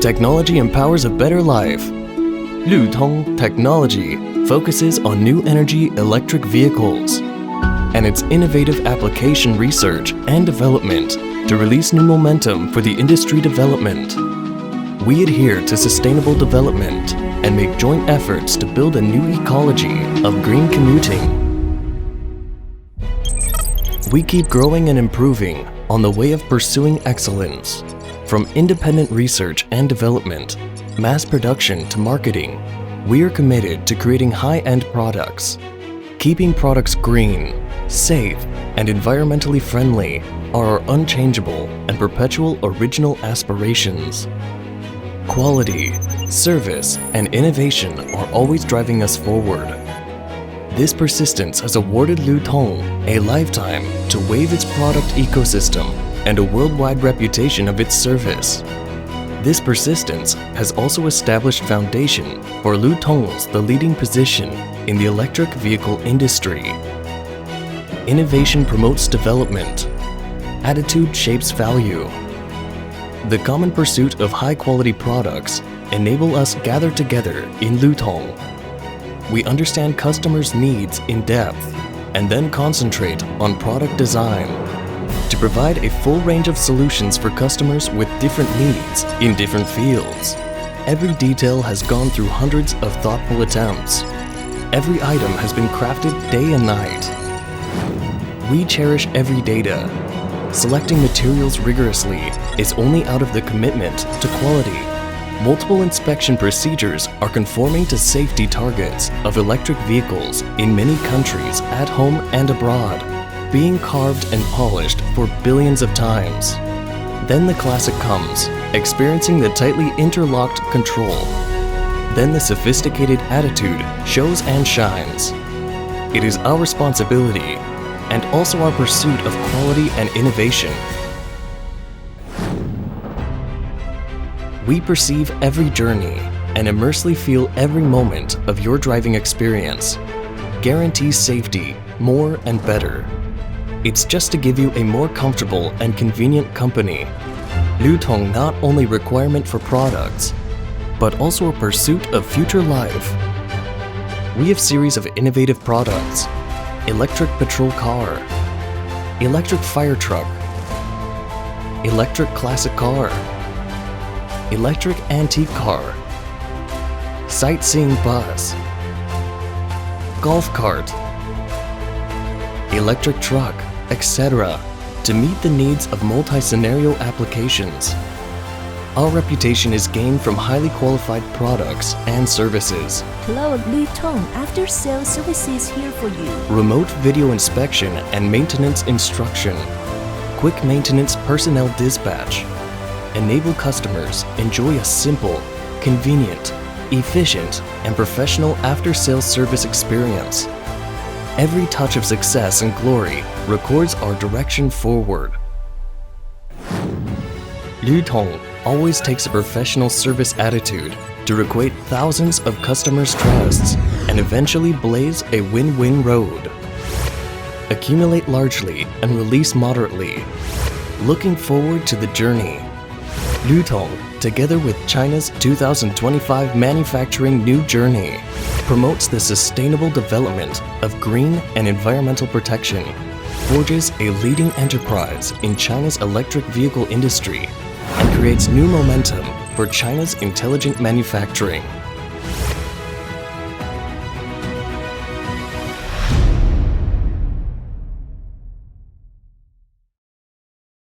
technology empowers a better life. Lvtong technology focuses on new energy electric vehicles and its innovative application research and development to release new momentum for the industry development. We adhere to sustainable development and make joint efforts to build a new ecology of green commuting. We keep growing and improving on the way of pursuing excellence. From independent research and development, mass production to marketing, we are committed to creating high-end products. Keeping products green, safe, and environmentally friendly are our unchangeable and perpetual original aspirations. Quality, service, and innovation are always driving us forward. This persistence has awarded Lvtong a lifetime to wave its product ecosystem and a worldwide reputation of its service. This persistence has also established foundation for Lvtong's the leading position in the electric vehicle industry. Innovation promotes development. Attitude shapes value. The common pursuit of high-quality products enable us gather together in Lvtong. We understand customers' needs in depth and then concentrate on product design to provide a full range of solutions for customers with different needs in different fields. Every detail has gone through hundreds of thoughtful attempts. Every item has been crafted day and night. We cherish every data. Selecting materials rigorously is only out of the commitment to quality. Multiple inspection procedures are conforming to safety targets of electric vehicles in many countries at home and abroad, being carved and polished for billions of times. Then the classic comes, experiencing the tightly interlocked control. Then the sophisticated attitude shows and shines. It is our responsibility and also our pursuit of quality and innovation. We perceive every journey and immersely feel every moment of your driving experience. Guarantees safety, more and better. It's just to give you a more comfortable and convenient company. Lvtong not only requirement for products, but also a pursuit of future life. We have series of innovative products: electric patrol car, electric fire truck, electric classic car, electric antique car, sightseeing bus, golf cart, electric truck, etc., to meet the needs of multi-scenario applications. Our reputation is gained from highly qualified products and services. Hello, Lvtong after-sales services here for you. Remote video inspection and maintenance instruction. Quick maintenance personnel dispatch. Enable customers enjoy a simple, convenient, efficient, and professional after-sales service experience. Every touch of success and glory records our direction forward. Lvtong always takes a professional service attitude to requite thousands of customers' trusts and eventually blaze a win-win road. Accumulate largely and release moderately. Looking forward to the journey. Lvtong, together with China's 2025 Manufacturing New Journey, promotes the sustainable development of green and environmental protection, forges a leading enterprise in China's electric vehicle industry, and creates new momentum for China's intelligent manufacturing.